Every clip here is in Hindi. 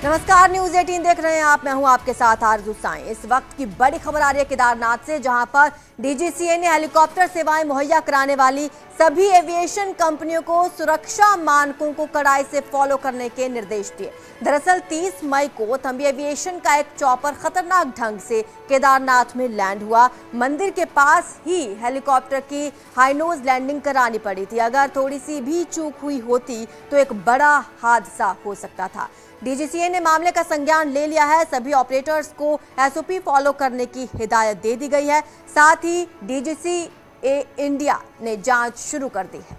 नमस्कार, न्यूज 18 देख रहे हैं आप। मैं हूं आपके साथ आरजू साईं। इस वक्त की बड़ी खबर आ रही है केदारनाथ से, जहां पर डीजीसीए ने हेलीकॉप्टर सेवाएं मुहैया कराने वाली सभी एविएशन कंपनियों को सुरक्षा मानकों को कड़ाई से फॉलो करने के निर्देश दिए। दरअसल 30 मई को थम्बी एविएशन का एक चॉपर खतरनाक ढंग से केदारनाथ में लैंड हुआ। मंदिर के पास ही हेलीकॉप्टर की हाईनोज लैंडिंग करानी पड़ी थी। अगर थोड़ी सी भी चूक हुई होती तो एक बड़ा हादसा हो सकता था। डीजीसीए ने मामले का संज्ञान ले लिया है। सभी ऑपरेटर्स को एसओपी फॉलो करने की हिदायत दे दी गई है। साथ ही डीजीसीए इंडिया ने जांच शुरू कर दी है।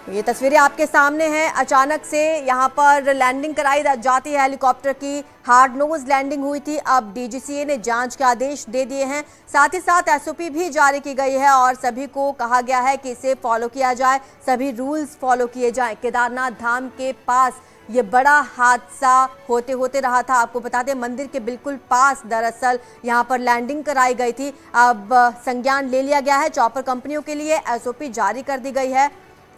ये तस्वीरें आपके सामने हैं। अचानक से यहां पर लैंडिंग कराई जाती है हेलीकॉप्टर की। हार्ड नोज लैंडिंग हुई थी। अब डीजीसीए ने जांच के आदेश दे दिए हैं। साथ ही साथ एसओपी भी जारी की गई है और सभी को कहा गया है कि इसे फॉलो किया जाए, सभी रूल्स फॉलो किए जाएं। केदारनाथ धाम के पास ये बड़ा हादसा होते रहा था। आपको बता दें, मंदिर के बिल्कुल पास दरअसल यहां पर लैंडिंग कराई गई थी। अब संज्ञान ले लिया गया है। चॉपर कंपनियों के लिए एसओपी जारी कर दी गई है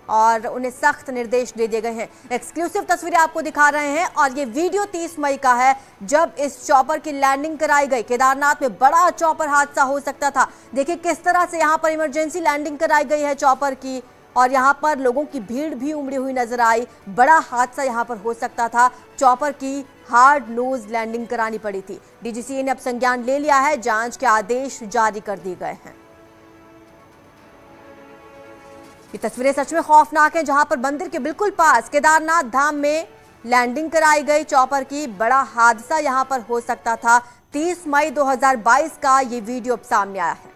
और उन्हें सख्त निर्देश दे दिए गए हैं। एक्सक्लूसिव तस्वीरें आपको दिखा रहे हैं और ये वीडियो 30 मई का है, जब इस चॉपर की लैंडिंग कराई गई। केदारनाथ में बड़ा चॉपर हादसा हो सकता था। देखिए किस तरह से यहाँ पर इमरजेंसी लैंडिंग कराई गई है चॉपर की और यहाँ पर लोगों की भीड़ भी उमड़ी हुई नजर आई। बड़ा हादसा यहाँ पर हो सकता था। चॉपर की हार्ड नोज लैंडिंग करानी पड़ी थी। डीजीसीए ने अब संज्ञान ले लिया है। जांच के आदेश जारी कर दिए गए हैं। ये तस्वीरें सच में खौफनाक हैं, जहां पर मंदिर के बिल्कुल पास केदारनाथ धाम में लैंडिंग कराई गई चॉपर की। बड़ा हादसा यहां पर हो सकता था। 30 मई 2022 का ये वीडियो अब सामने आया है।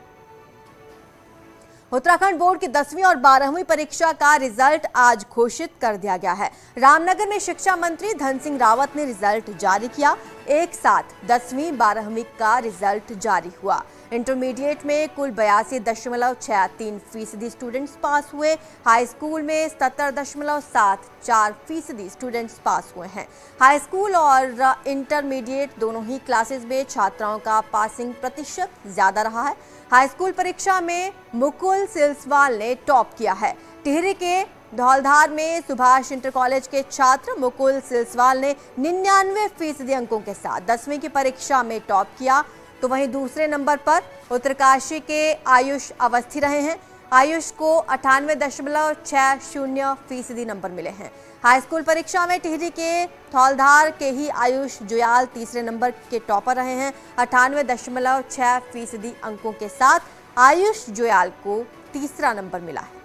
उत्तराखंड बोर्ड की 10वीं और 12वीं परीक्षा का रिजल्ट आज घोषित कर दिया गया है। रामनगर में शिक्षा मंत्री धन सिंह रावत ने रिजल्ट जारी किया। एक साथ 10वीं 12वीं का रिजल्ट जारी हुआ। इंटरमीडिएट में कुल 82.63% स्टूडेंट्स पास हुए। हाई स्कूल में 77.74% स्टूडेंट्स पास हुए हैं। हाई स्कूल और इंटरमीडिएट दोनों ही क्लासेस में छात्राओं का पासिंग प्रतिशत ज्यादा रहा है। हाई स्कूल परीक्षा में मुकुल सिलसवाल ने टॉप किया है। टिहरी के धौलधार में सुभाष इंटर कॉलेज के छात्र मुकुल सिलसवाल ने 99% अंकों के साथ 10वीं की परीक्षा में टॉप किया। तो वहीं दूसरे नंबर पर उत्तरकाशी के आयुष अवस्थी रहे हैं। आयुष को 98.60% नंबर मिले हैं। हाई स्कूल परीक्षा में टिहरी के धौलधार के ही आयुष जुयाल तीसरे नंबर के टॉपर रहे हैं। 98.6% अंकों के साथ आयुष जुयाल को तीसरा नंबर मिला है।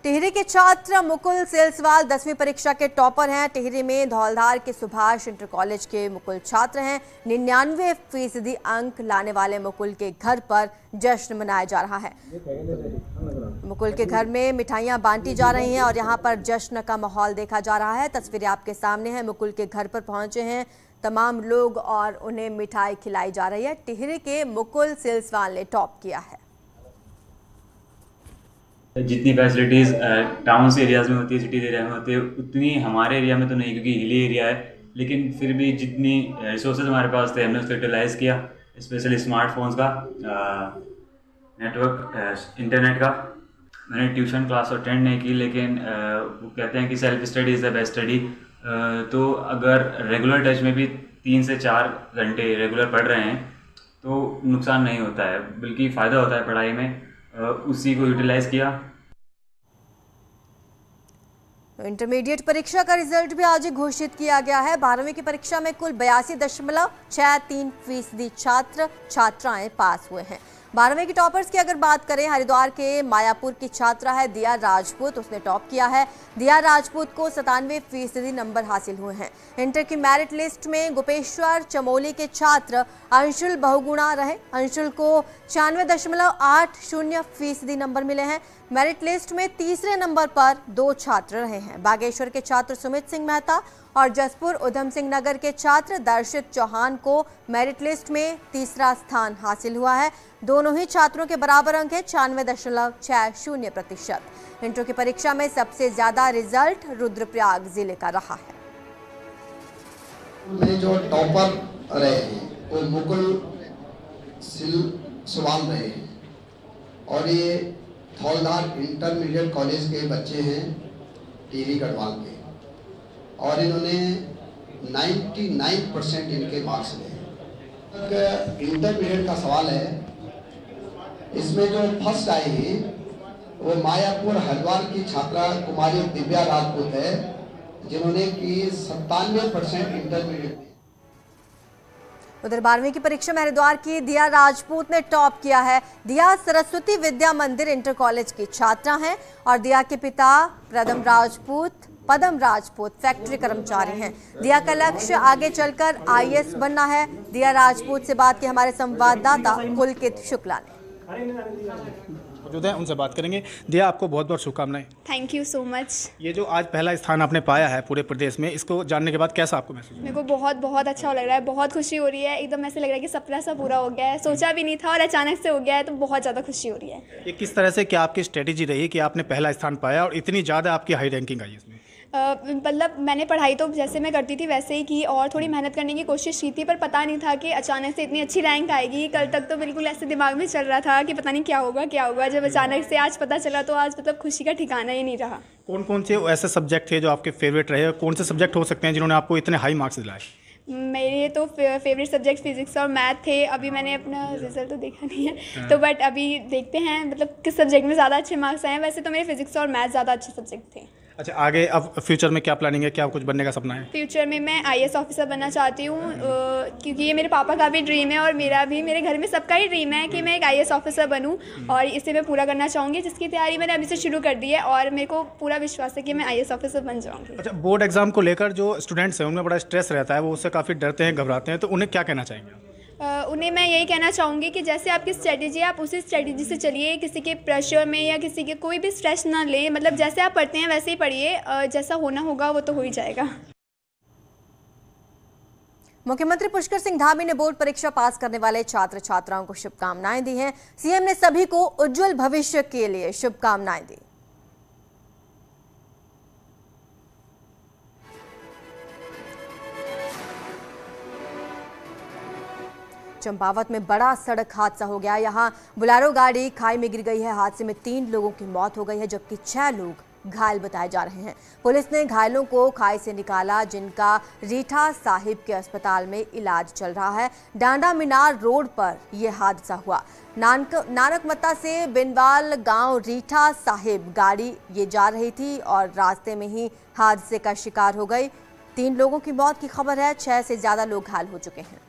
टिहरी के छात्र मुकुल सिलसवाल 10वीं परीक्षा के टॉपर हैं। टिहरी में धौलधार के सुभाष इंटर कॉलेज के मुकुल छात्र हैं। 99% अंक लाने वाले मुकुल के घर पर जश्न मनाया जा रहा है। मुकुल के घर में मिठाइयां बांटी जा रही हैं और यहां पर जश्न का माहौल देखा जा रहा है। तस्वीरें आपके सामने हैं। मुकुल के घर पर पहुंचे हैं तमाम लोग और उन्हें मिठाई खिलाई जा रही है। टिहरी के मुकुल सिलसवाल ने टॉप किया है। जितनी फैसिलिटीज़ टाउन्स एरियाज़ में होती है, सिटीज़ एरिया में होती है, उतनी हमारे एरिया में तो नहीं, क्योंकि हिली एरिया है। लेकिन फिर भी जितनी रिसोर्सेज हमारे पास थे, हमने उसको यूटिलाइज़ किया। स्पेशली स्मार्टफोन्स का, नेटवर्क, इंटरनेट का। मैंने ट्यूशन क्लास अटेंड नहीं की, लेकिन वो कहते हैं कि self study is the best study. तो अगर रेगुलर टच में भी 3 से 4 घंटे रेगुलर पढ़ रहे हैं तो नुकसान नहीं होता है, बल्कि फ़ायदा होता है पढ़ाई में। उसी को यूटिलाइज किया। इंटरमीडिएट परीक्षा का रिजल्ट भी आज ही घोषित किया गया है। 12वीं की परीक्षा में कुल 82.63% छात्र छात्राएं पास हुए हैं। 12वीं के टॉपर्स की अगर बात करें, हरिद्वार के मायापुर की छात्रा है दिया राजपूत, उसने टॉप किया है। दिया राजपूत को 97% नंबर हासिल हुए हैं। इंटर की मेरिट लिस्ट में गोपेश्वर चमोली के छात्र अंशुल बहुगुणा रहे। अंशुल को 96.80% नंबर मिले हैं। मेरिट लिस्ट में तीसरे नंबर पर 2 छात्र रहे हैं। बागेश्वर के छात्र सुमित सिंह मेहता और जसपुर उधम सिंह नगर के छात्र दर्शित चौहान को मेरिट लिस्ट में तीसरा स्थान हासिल हुआ है। दोनों ही छात्रों के बराबर अंक है 96.60%। इंटर की परीक्षा में सबसे ज्यादा रिजल्ट रुद्रप्रयाग जिले का रहा है। जो टॉपर रहे वो मुकुल सिलसवाल रहे और ये थौलधार इंटरमीडिएट कॉलेज के बच्चे हैं टीवी गढ़वाल के, और इन्होंने 99% इनके मार्क्स लिए। इंटरमीडिएट का सवाल है, इसमें जो फर्स्ट आए हैं वो मायापुर हरिद्वार की छात्रा कुमारी दिव्या राजपूत है, जिन्होंने की 97% इंटरमीडिएट में। उधर 12वीं की परीक्षा में हरिद्वार की दिया राजपूत ने टॉप किया है। दिया सरस्वती विद्या मंदिर इंटर कॉलेज की छात्रा हैं और दिया के पिता पदम राजपूत फैक्ट्री कर्मचारी हैं। दिया का लक्ष्य आगे चलकर IAS बनना है। दिया राजपूत से बात की हमारे संवाददाता पुलकित शुक्ला ने। मौजूद हैं, उनसे बात करेंगे। दिया, आपको बहुत बहुत शुभकामनाएं। Thank you so much. ये जो आज पहला स्थान आपने पाया है पूरे प्रदेश में, इसको जानने के बाद कैसा आपको महसूस? मेरे को बहुत बहुत अच्छा लग रहा है, बहुत खुशी हो रही है। एकदम ऐसे लग रहा है कि सपना सा पूरा हो गया है, सोचा भी नहीं था और अचानक से हो गया है, तो बहुत ज़्यादा खुशी हो रही है। ये किस तरह से, क्या आपकी स्ट्रेटेजी रही कि आपने पहला स्थान पाया और इतनी ज़्यादा आपकी हाई रैंकिंग आई इसमें? मतलब मैंने पढ़ाई तो जैसे मैं करती थी वैसे ही की और थोड़ी मेहनत करने की कोशिश की थी, पर पता नहीं था कि अचानक से इतनी अच्छी रैंक आएगी। कल तक तो बिल्कुल ऐसे दिमाग में चल रहा था कि पता नहीं क्या होगा। जब अचानक से आज पता चला तो आज मतलब खुशी का ठिकाना ही नहीं रहा। कौन कौन से ऐसे सब्जेक्ट थे जो आपके फेवरेट रहे, कौन से सब्जेक्ट हो सकते हैं जिन्होंने आपको इतने हाई मार्क्स दिलाए? मेरे तो फेवरेट सब्जेक्ट फिजिक्स और मैथ थे। अभी मैंने अपना रिजल्ट तो देखा नहीं है, तो बट अभी देखते हैं मतलब किस सब्जेक्ट में ज़्यादा अच्छे मार्क्स आए हैं। वैसे तो मेरे फिजिक्स और मैथ ज़्यादा अच्छे सब्जेक्ट थे। अच्छा, आगे अब फ्यूचर में क्या प्लानिंग है, क्या कुछ बनने का सपना है? फ्यूचर में मैं IAS ऑफिसर बनना चाहती हूँ, क्योंकि ये मेरे पापा का भी ड्रीम है और मेरा भी, मेरे घर में सबका ही ड्रीम है कि मैं एक IAS ऑफिसर बनूँ, और इसे मैं पूरा करना चाहूँगी, जिसकी तैयारी मैंने अभी से शुरू कर दी है और मेरे को पूरा विश्वास है कि मैं IAS ऑफिसर बन जाऊँगी। अच्छा, बोर्ड एग्जाम को लेकर जो स्टूडेंट्स हैं उनमें बड़ा स्ट्रेस रहता है, वो उससे काफ़ी डरते हैं, घबराते हैं, तो उन्हें क्या कहना चाहेंगे? उन्हें मैं यही कहना चाहूँगी कि जैसे आपकी स्ट्रेटजी है आप उसी स्ट्रेटजी से चलिए, किसी के प्रेशर में या किसी के कोई भी स्ट्रेस ना लें। मतलब जैसे आप पढ़ते हैं वैसे ही पढ़िए, जैसा होना होगा वो तो हो ही जाएगा। मुख्यमंत्री पुष्कर सिंह धामी ने बोर्ड परीक्षा पास करने वाले छात्र छात्राओं को शुभकामनाएं दी हैं। CM ने सभी को उज्जवल भविष्य के लिए शुभकामनाएं दी। चंपावत में बड़ा सड़क हादसा हो गया। यहां बोलेरो गाड़ी खाई में गिर गई है। हादसे में 3 लोगों की मौत हो गई है, जबकि 6 लोग घायल बताए जा रहे हैं। पुलिस ने घायलों को खाई से निकाला, जिनका रीठा साहिब के अस्पताल में इलाज चल रहा है। डांडा मीनार रोड पर यह हादसा हुआ। नानकमत्ता से बिनवाल गांव रीठा साहिब गाड़ी ये जा रही थी और रास्ते में ही हादसे का शिकार हो गई। 3 लोगों की मौत की खबर है, 6 से ज्यादा लोग घायल हो चुके हैं।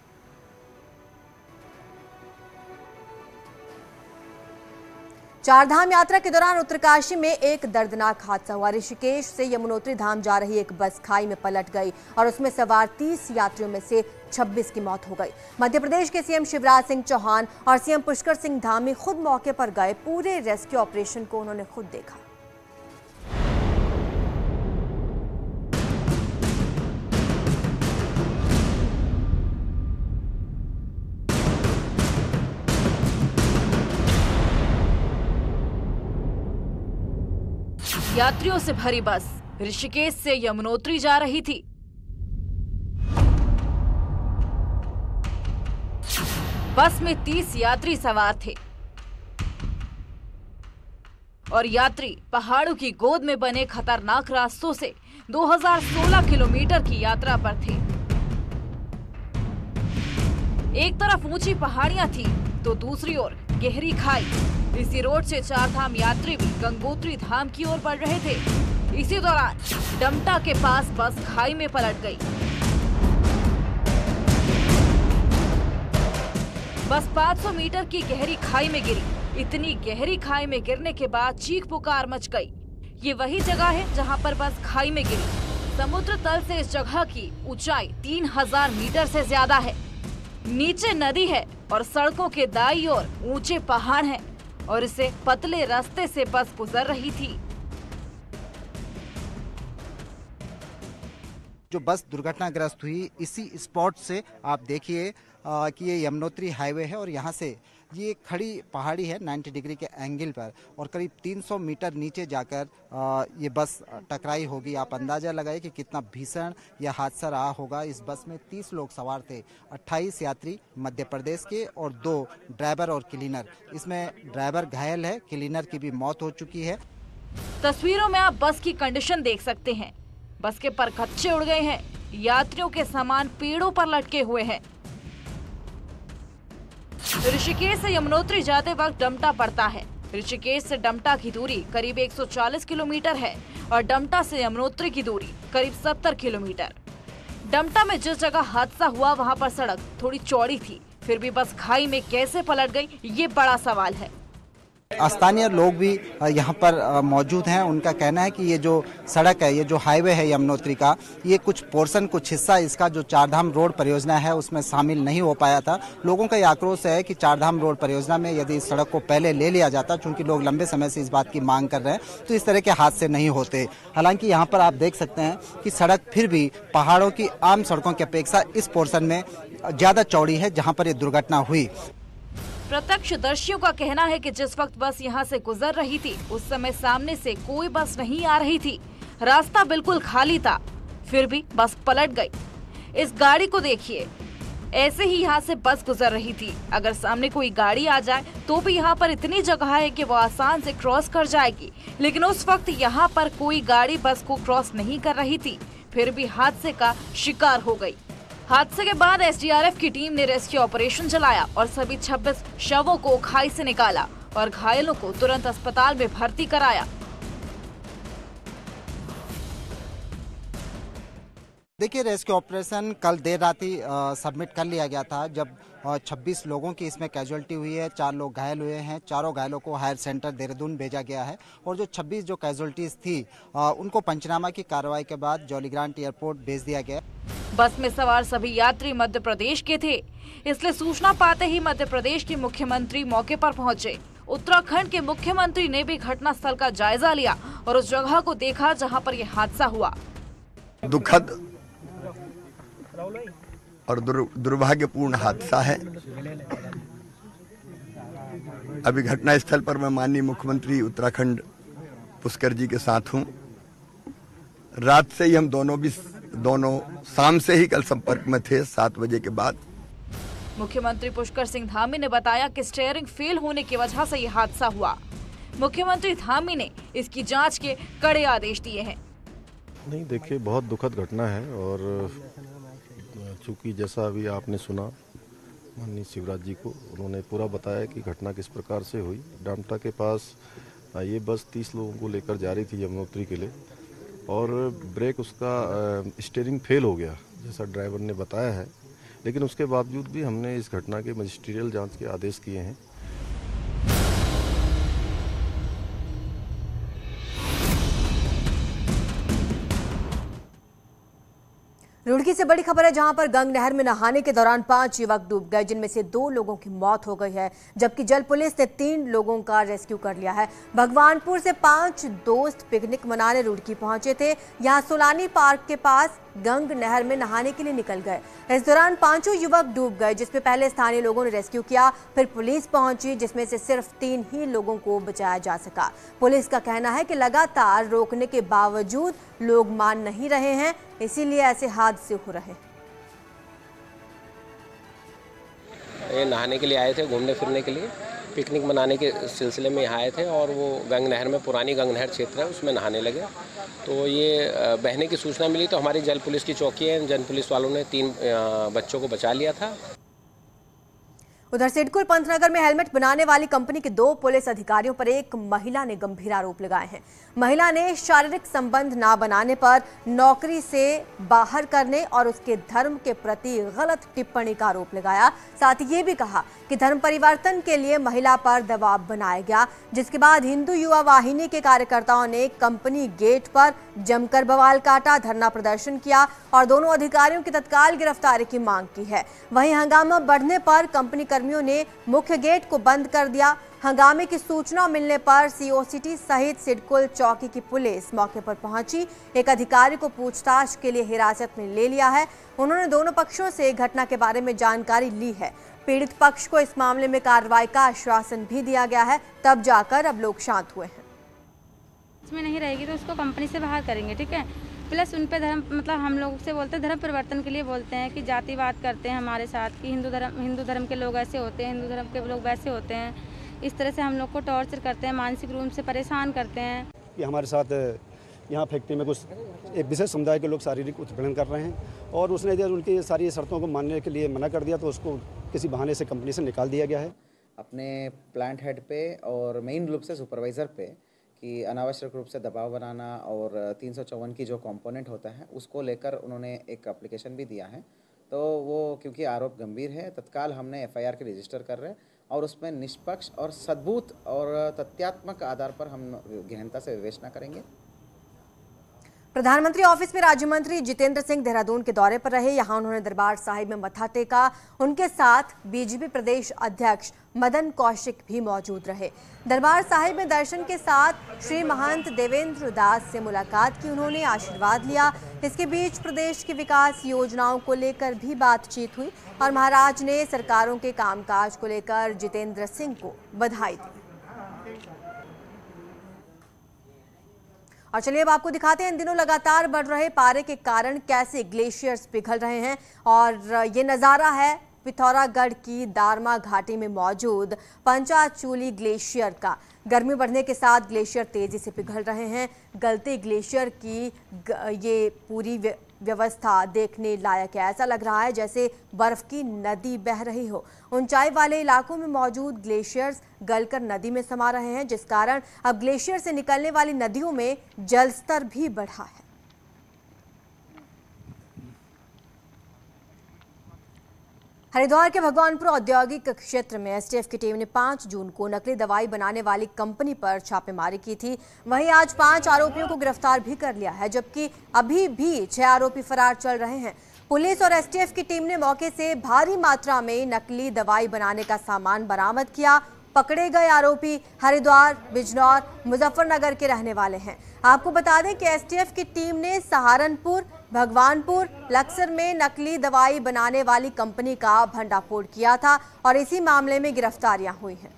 चारधाम यात्रा के दौरान उत्तरकाशी में एक दर्दनाक हादसा हुआ। ऋषिकेश से यमुनोत्री धाम जा रही एक बस खाई में पलट गई और उसमें सवार 30 यात्रियों में से 26 की मौत हो गई। मध्य प्रदेश के CM शिवराज सिंह चौहान और CM पुष्कर सिंह धामी खुद मौके पर गए। पूरे रेस्क्यू ऑपरेशन को उन्होंने खुद देखा। यात्रियों से भरी बस ऋषिकेश से यमुनोत्री जा रही थी। बस में 30 यात्री सवार थे और यात्री पहाड़ों की गोद में बने खतरनाक रास्तों से 2016 किलोमीटर की यात्रा पर थे। एक तरफ ऊंची पहाड़ियां थी तो दूसरी ओर गहरी खाई। इसी रोड से चारधाम यात्री भी गंगोत्री धाम की ओर बढ़ रहे थे। इसी दौरान डमटा के पास बस खाई में पलट गई। बस 500 मीटर की गहरी खाई में गिरी। इतनी गहरी खाई में गिरने के बाद चीख पुकार मच गई। ये वही जगह है जहां पर बस खाई में गिरी। समुद्र तल से इस जगह की ऊंचाई 3000 मीटर से ज्यादा है। नीचे नदी है और सड़कों के दाईं ओर ऊंचे पहाड़ हैं और इसे पतले रास्ते से बस गुजर रही थी। जो बस दुर्घटनाग्रस्त हुई, इसी स्पॉट से आप देखिए कि ये यमुनोत्री हाईवे है और यहाँ से ये खड़ी पहाड़ी है 90 डिग्री के एंगल पर और करीब 300 मीटर नीचे जाकर ये बस टकराई होगी। आप अंदाज़ा लगाइए कि कितना भीषण यह हादसा रहा होगा। इस बस में 30 लोग सवार थे, 28 यात्री मध्य प्रदेश के और 2 ड्राइवर और क्लीनर। इसमें ड्राइवर घायल है, क्लीनर की भी मौत हो चुकी है। तस्वीरों में आप बस की कंडीशन देख सकते हैं। बस के परखच्चे उड़ गए हैं, यात्रियों के सामान पेड़ों पर लटके हुए हैं। ऋषिकेश से यमुनोत्री जाते वक्त डमटा पड़ता है। ऋषिकेश से डमटा की दूरी करीब 140 किलोमीटर है और डमटा से यमुनोत्री की दूरी करीब 70 किलोमीटर। डमटा में जिस जगह हादसा हुआ वहां पर सड़क थोड़ी चौड़ी थी, फिर भी बस खाई में कैसे पलट गई, ये बड़ा सवाल है। स्थानीय लोग भी यहाँ पर मौजूद हैं। उनका कहना है कि ये जो सड़क है, ये जो हाईवे है यमुनोत्री का, ये कुछ पोर्शन, कुछ हिस्सा इसका जो चारधाम रोड परियोजना है उसमें शामिल नहीं हो पाया था। लोगों का ये आक्रोश है कि चारधाम रोड परियोजना में यदि इस सड़क को पहले ले लिया जाता, चूंकि लोग लंबे समय से इस बात की मांग कर रहे हैं, तो इस तरह के हादसे नहीं होते। हालांकि यहाँ पर आप देख सकते हैं कि सड़क फिर भी पहाड़ों की आम सड़कों की अपेक्षा इस पोर्शन में ज्यादा चौड़ी है जहाँ पर ये दुर्घटना हुई। प्रत्यक्षदर्शियों का कहना है कि जिस वक्त बस यहां से गुजर रही थी उस समय सामने से कोई बस नहीं आ रही थी, रास्ता बिल्कुल खाली था, फिर भी बस पलट गई। इस गाड़ी को देखिए, ऐसे ही यहां से बस गुजर रही थी। अगर सामने कोई गाड़ी आ जाए तो भी यहां पर इतनी जगह है कि वो आसान से क्रॉस कर जाएगी, लेकिन उस वक्त यहां पर कोई गाड़ी बस को क्रॉस नहीं कर रही थी, फिर भी हादसे का शिकार हो गई। हादसे के बाद एसडीआरएफ की टीम ने रेस्क्यू ऑपरेशन चलाया और सभी 26 शवों को खाई से निकाला और घायलों को तुरंत अस्पताल में भर्ती कराया। देखिए, रेस्क्यू ऑपरेशन कल देर रात ही सबमिट कर लिया गया था, जब 26 लोगों की इसमें कैजुअल्टी हुई है, 4 लोग घायल हुए हैं। चारों घायलों को हायर सेंटर देहरादून भेजा गया है और जो 26 जो कैजुअल्टीज थी उनको पंचनामा की कार्रवाई के बाद जौलीग्रांट एयरपोर्ट भेज दिया गया। बस में सवार सभी यात्री मध्य प्रदेश के थे, इसलिए सूचना पाते ही मध्य प्रदेश के मुख्यमंत्री मौके पर पहुंचे। उत्तराखंड के मुख्यमंत्री ने भी घटनास्थल का जायजा लिया और उस जगह को देखा जहां पर यह हादसा हुआ। दुखद और दुर्भाग्यपूर्ण हादसा है। अभी घटना स्थल पर मैं माननीय मुख्यमंत्री उत्तराखंड पुष्कर जी के साथ हूं। रात से ही हम दोनों शाम से ही कल संपर्क में थे, 7 बजे के बाद। मुख्यमंत्री पुष्कर सिंह धामी ने बताया कि स्टीयरिंग फेल होने की वजह से यह हादसा हुआ। मुख्यमंत्री धामी ने इसकी जांच के कड़े आदेश दिए हैं। नहीं, देखिए, बहुत दुखद घटना है और चूंकि जैसा अभी आपने सुना माननीय शिवराज जी को, उन्होंने पूरा बताया कि घटना किस प्रकार से हुई। डामटा के पास ये बस 30 लोगों को लेकर जा रही थी यमुनोत्री के लिए और ब्रेक उसका स्टीयरिंग फेल हो गया जैसा ड्राइवर ने बताया है, लेकिन उसके बावजूद भी हमने इस घटना के मजिस्ट्रियल जांच के आदेश किए हैं। रुड़की से बड़ी खबर है, जहां पर गंग नहर में नहाने के दौरान 5 युवक डूब गए, जिनमें से 2 लोगों की मौत हो गई है, जबकि जल पुलिस ने 3 लोगों का रेस्क्यू कर लिया है। भगवानपुर से 5 दोस्त पिकनिक मनाने रुड़की पहुंचे थे। यहां सोलानी पार्क के पास गंग नहर में नहाने के लिए निकल गए। इस दौरान 5 युवक डूब गए, जिसमें पहले स्थानीय लोगों ने रेस्क्यू किया, फिर पुलिस पहुंची, जिसमें से सिर्फ 3 ही लोगों को बचाया जा सका। पुलिस का कहना है कि लगातार रोकने के बावजूद लोग मान नहीं रहे हैं, इसीलिए ऐसे हादसे हो रहे हैं। ये नहाने के लिए आए थे, घूमने फिरने के लिए, पिकनिक मनाने के सिलसिले में यहाँ आए थे और वो गंग नहर में, पुरानी गंग नहर क्षेत्र है, उसमें नहाने लगे। तो ये बहने की सूचना मिली तो हमारी जल पुलिस की चौकी है, जल पुलिस वालों ने 3 बच्चों को बचा लिया था। उधर सिडकुल पंतनगर में हेलमेट बनाने वाली कंपनी के 2 पुलिस अधिकारियों पर एक महिला ने गंभीर आरोप लगाए हैं। महिला ने शारीरिक संबंध ना बनाने पर नौकरी से बाहर करने और उसके धर्म के प्रति गलत टिप्पणी का आरोप लगाया। साथ ही ये भी कहा कि धर्म परिवर्तन के लिए महिला पर दबाव बनाया गया, जिसके बाद हिंदू युवा वाहिनी के कार्यकर्ताओं ने कंपनी गेट पर जमकर बवाल काटा, धरना प्रदर्शन किया और दोनों अधिकारियों की तत्काल गिरफ्तारी की मांग की है। वहीं हंगामा बढ़ने पर कंपनी कर्मियों ने मुख्य गेट को बंद कर दिया। हंगामे की सूचना मिलने पर सीओसीटी सहित सिडकुल चौकी की पुलिस मौके पर पहुंची। एक अधिकारी को पूछताछ के लिए हिरासत में ले लिया है। उन्होंने दोनों पक्षों से घटना के बारे में जानकारी ली है। पीड़ित पक्ष को इस मामले में कार्रवाई का आश्वासन भी दिया गया है, तब जाकर अब लोग शांत हुए हैं। इसमें नहीं रहेगी तो उसको कंपनी से बाहर करेंगे, ठीक है। प्लस उन पे धर्म, मतलब हम लोग से बोलते हैं धर्म परिवर्तन के लिए बोलते हैं कि जातिवाद करते हैं हमारे साथ, कि हिंदू धर्म के लोग ऐसे होते हैं, हिंदू धर्म के लोग वैसे होते हैं। इस तरह से हम लोग को टॉर्चर करते हैं, मानसिक रूप से परेशान करते हैं। कि हमारे साथ यहाँ फैक्ट्री में कुछ एक विशेष समुदाय के लोग शारीरिक उत्पीड़न कर रहे हैं और उसने उनकी सारी शर्तों को मानने के लिए मना कर दिया, तो उसको किसी बहाने से कंपनी से निकाल दिया गया है। अपने प्लांट हेड पे और मेन रूप से सुपरवाइज़र पे कि अनावश्यक रूप से दबाव बनाना और 354 की जो कंपोनेंट होता है उसको लेकर उन्होंने एक एप्लीकेशन भी दिया है। तो वो क्योंकि आरोप गंभीर है, तत्काल हमने एफआईआर के रजिस्टर कर रहे हैं और उसमें निष्पक्ष और सद्बुद्ध और तथ्यात्मक आधार पर हम गहनता से विवेचना करेंगे। प्रधानमंत्री ऑफिस में राज्य मंत्री जितेंद्र सिंह देहरादून के दौरे पर रहे। यहां उन्होंने दरबार साहिब में मत्था टेका। उनके साथ बीजेपी प्रदेश अध्यक्ष मदन कौशिक भी मौजूद रहे। दरबार साहिब में दर्शन के साथ श्री महंत देवेंद्र दास से मुलाकात की, उन्होंने आशीर्वाद लिया। इसके बीच प्रदेश की विकास योजनाओं को लेकर भी बातचीत हुई और महाराज ने सरकारों के कामकाज को लेकर जितेंद्र सिंह को बधाई दी। और चलिए अब आपको दिखाते हैं इन दिनों लगातार बढ़ रहे पारे के कारण कैसे ग्लेशियर्स पिघल रहे हैं। और ये नज़ारा है पिथौरागढ़ की दारमा घाटी में मौजूद पंचाचूली ग्लेशियर का। गर्मी बढ़ने के साथ ग्लेशियर तेजी से पिघल रहे हैं। गलते ग्लेशियर की ये पूरी व्यवस्था देखने लायक है। ऐसा लग रहा है जैसे बर्फ की नदी बह रही हो। ऊंचाई वाले इलाकों में मौजूद ग्लेशियर्स गलकर नदी में समा रहे हैं, जिस कारण अब ग्लेशियर से निकलने वाली नदियों में जलस्तर भी बढ़ा है। हरिद्वार के भगवानपुर औद्योगिक क्षेत्र में एसटीएफ की टीम ने 5 जून को नकली दवाई बनाने वाली कंपनी पर छापेमारी की थी। वहीं आज 5 आरोपियों को गिरफ्तार भी कर लिया है, जबकि अभी भी 6 आरोपी फरार चल रहे हैं। पुलिस और एसटीएफ की टीम ने मौके से भारी मात्रा में नकली दवाई बनाने का सामान बरामद किया। पकड़े गए आरोपी हरिद्वार, बिजनौर, मुजफ्फरनगर के रहने वाले हैं। आपको बता दें कि एसटीएफ की टीम ने सहारनपुर, भगवानपुर, लक्सर में नकली दवाई बनाने वाली कंपनी का भंडाफोड़ किया था और इसी मामले में गिरफ्तारियां हुई हैं।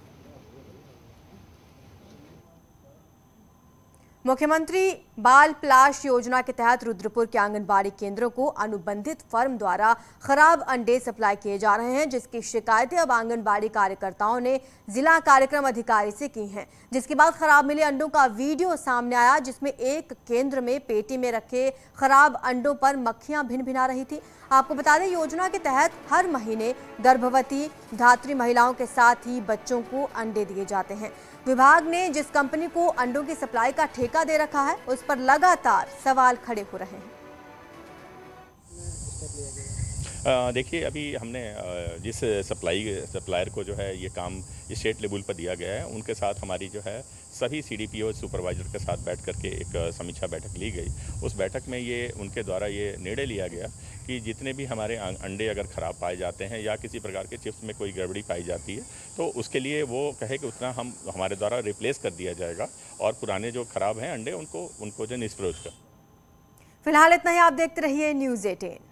मुख्यमंत्री बाल प्लाश योजना के तहत रुद्रपुर के आंगनबाड़ी केंद्रों को अनुबंधित फर्म द्वारा खराब अंडे सप्लाई किए जा रहे हैं, जिसकी शिकायतें अब आंगनबाड़ी कार्यकर्ताओं ने जिला कार्यक्रम अधिकारी से की हैं। जिसके बाद खराब मिले अंडों का वीडियो सामने आया, जिसमें एक केंद्र में पेटी में रखे खराब अंडों पर मक्खियां भिनभिना रही थी। आपको बता दें योजना के तहत हर महीने गर्भवती धात्री महिलाओं के साथ ही बच्चों को अंडे दिए जाते हैं। विभाग ने जिस कंपनी को अंडों की सप्लाई का ठेका दे रखा है, उस पर लगातार सवाल खड़े हो रहे हैं। देखिए अभी हमने जिस सप्लायर को जो है ये काम स्टेट लेवल पर दिया गया है, उनके साथ हमारी जो है सभी सीडीपीओ सुपरवाइजर के साथ बैठ करके एक समीक्षा बैठक ली गई। उस बैठक में ये उनके द्वारा ये निर्णय लिया गया कि जितने भी हमारे अंडे अगर ख़राब पाए जाते हैं या किसी प्रकार के चिप्स में कोई गड़बड़ी पाई जाती है तो उसके लिए वो कहे कि उतना हमारे द्वारा रिप्लेस कर दिया जाएगा और पुराने जो ख़राब हैं अंडे उनको जो निष्प्रयोग कर। फिलहाल इतना ही। आप देखते रहिए न्यूज़ 18।